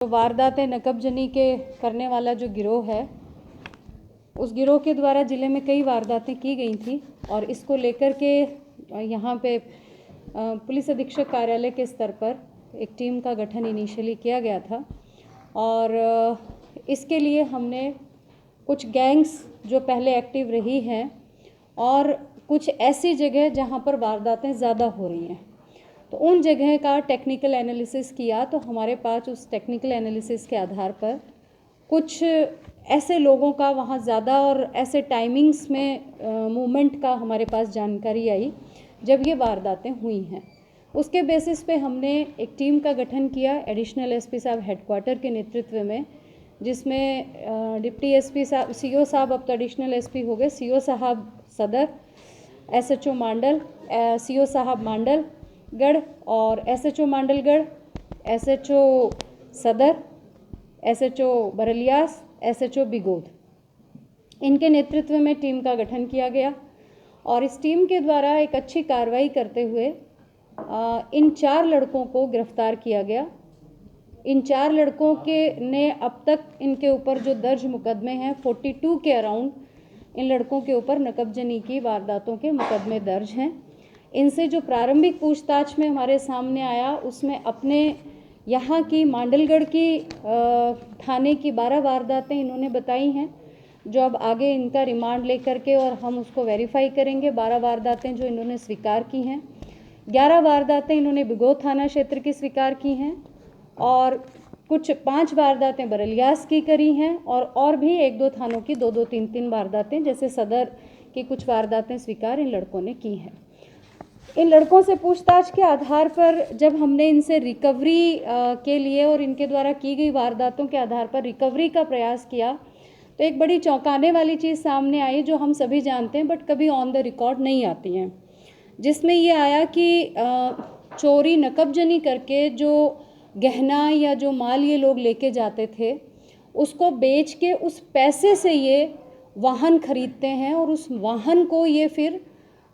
तो वारदातें नकबजनी के करने वाला जो गिरोह है, उस गिरोह के द्वारा ज़िले में कई वारदातें की गई थी और इसको लेकर के यहाँ पे पुलिस अधीक्षक कार्यालय के स्तर पर एक टीम का गठन इनिशियली किया गया था और इसके लिए हमने कुछ गैंग्स जो पहले एक्टिव रही हैं और कुछ ऐसी जगह जहाँ पर वारदातें ज़्यादा हो रही हैं, तो उन जगह का टेक्निकल एनालिसिस किया। तो हमारे पास उस टेक्निकल एनालिसिस के आधार पर कुछ ऐसे लोगों का वहाँ ज़्यादा और ऐसे टाइमिंग्स में मूवमेंट का हमारे पास जानकारी आई जब ये वारदातें हुई हैं। उसके बेसिस पे हमने एक टीम का गठन किया एडिशनल एसपी साहब हेडक्वार्टर के नेतृत्व में, जिसमें डिप्टी एसपी साहब, सीओ साहब अब तो एडिशनल एसपी हो गए, सीओ साहब सदर, एसएचओ मांडल, सीओ साहब मांडलगढ़ और एसएचओ मांडलगढ़, एसएचओ सदर, एसएचओ बरलियास, एसएचओ बिगोद, इनके नेतृत्व में टीम का गठन किया गया और इस टीम के द्वारा एक अच्छी कार्रवाई करते हुए इन 4 लड़कों को गिरफ्तार किया गया। इन 4 लड़कों के ने अब तक इनके ऊपर जो दर्ज मुकदमे हैं 42 के अराउंड इन लड़कों के ऊपर नकबजनी की वारदातों के मुकदमे दर्ज हैं। इनसे जो प्रारंभिक पूछताछ में हमारे सामने आया उसमें अपने यहाँ की मांडलगढ़ की थाने की 12 वारदातें इन्होंने बताई हैं, जो अब आगे इनका रिमांड लेकर के और हम उसको वेरीफाई करेंगे। 12 वारदातें जो इन्होंने स्वीकार की हैं, 11 वारदातें इन्होंने बिगोद थाना क्षेत्र की स्वीकार की हैं और कुछ 5 वारदातें बरलियास की करी हैं और भी 1-2 थानों की 2-2, 3-3 वारदातें जैसे सदर की कुछ वारदातें स्वीकार इन लड़कों ने की हैं। इन लड़कों से पूछताछ के आधार पर जब हमने इनसे रिकवरी के लिए और इनके द्वारा की गई वारदातों के आधार पर रिकवरी का प्रयास किया, तो एक बड़ी चौंकाने वाली चीज़ सामने आई जो हम सभी जानते हैं बट कभी ऑन द रिकॉर्ड नहीं आती हैं, जिसमें ये आया कि चोरी नकबजनी करके जो गहना या जो माल ये लोग लेके जाते थे उसको बेच के उस पैसे से ये वाहन खरीदते हैं और उस वाहन को ये फिर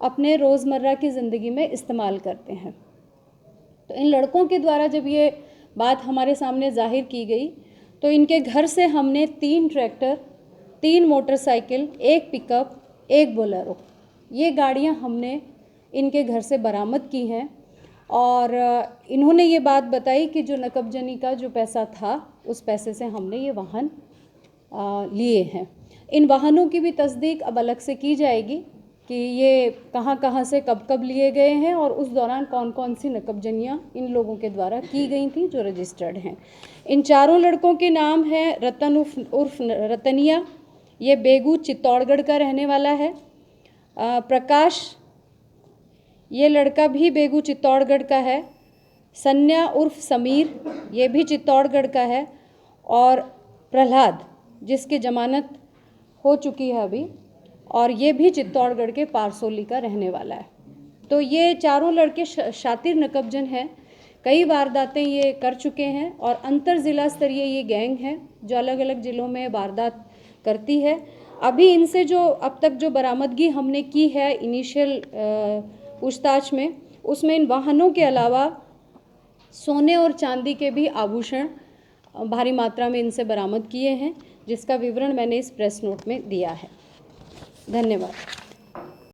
अपने रोज़मर्रा की ज़िंदगी में इस्तेमाल करते हैं। तो इन लड़कों के द्वारा जब ये बात हमारे सामने जाहिर की गई तो इनके घर से हमने 3 ट्रैक्टर, 3 मोटरसाइकिल, 1 पिकअप, 1 बोलेरो, ये गाड़ियाँ हमने इनके घर से बरामद की हैं और इन्होंने ये बात बताई कि जो नकबजनी का जो पैसा था उस पैसे से हमने ये वाहन लिए हैं। इन वाहनों की भी तस्दीक अब अलग से की जाएगी कि ये कहाँ कहाँ से कब कब लिए गए हैं और उस दौरान कौन कौन सी नकबजनियाँ इन लोगों के द्वारा की गई थी जो रजिस्टर्ड हैं। इन 4 लड़कों के नाम है रतन उर्फ रतनिया, ये बेगू चित्तौड़गढ़ का रहने वाला है। प्रकाश, ये लड़का भी बेगू चित्तौड़गढ़ का है। सन्या उर्फ समीर, ये भी चित्तौड़गढ़ का है और प्रहलाद, जिसकी जमानत हो चुकी है अभी, और ये भी चित्तौड़गढ़ के पारसोली का रहने वाला है। तो ये 4 लड़के शातिर नकबजन हैं, कई वारदातें ये कर चुके हैं और अंतर ज़िला स्तरीय ये गैंग है जो अलग अलग ज़िलों में वारदात करती है। अभी इनसे जो अब तक जो बरामदगी हमने की है इनिशियल पूछताछ में, उसमें इन वाहनों के अलावा सोने और चांदी के भी आभूषण भारी मात्रा में इनसे बरामद किए हैं, जिसका विवरण मैंने इस प्रेस नोट में दिया है। धन्यवाद।